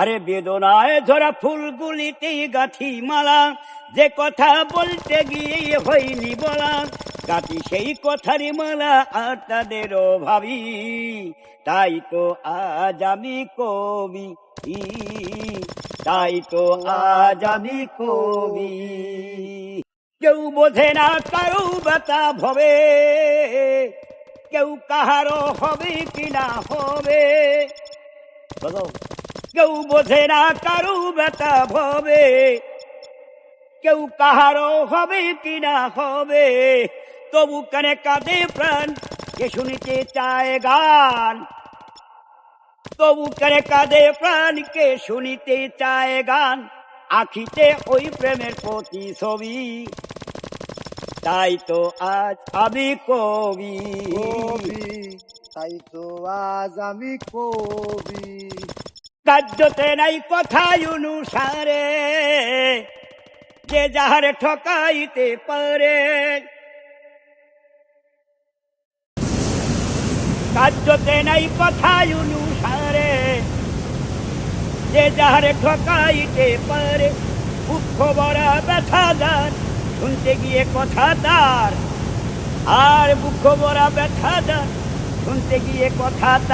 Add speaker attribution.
Speaker 1: আরে বেদনায় ধরা ফুলগুলিতে গাঁথি মালা, যে কথা বলতে গিয়ে হয়নি বলা, গাঁথি সেই কথারই মালা আর তাদেরও ভাবি। তাই তো আজ আমি কবি, তাই তো আজ আমি কবি। কেউ বোঝে না কারো ব্যথা ভবে, কেউ কাহারও হবে কিনা হবে। কেউ বোঝে না কারো ব্যথা ভবে, কেউ কাহারও হবে কিনা হবে। তবু কানে কাঁদে প্রাণ, কে শুনিতে চায় গান। তবু কানে কাঁদে প্রাণ, কে শুনিতে চায় গান। আখিতে ওই প্রেমের প্রতিছবি, তাই তো আজ আমি কবি।
Speaker 2: তাই তো আজ আমি কবি।
Speaker 1: কার্যতে নাই কথায় অনুসারে, যে যাহার ঠকাইতে পারে। কার্যতে নাই কথায় অনুসারে, যে যাহার ঠকাইতে পারে। দুঃখ ভরা ব্যথা দান, শুনতে গিয়ে কথা তার। আর দুঃখ ভরা ব্যথা দান, শুনতে গিয়ে কথা তার।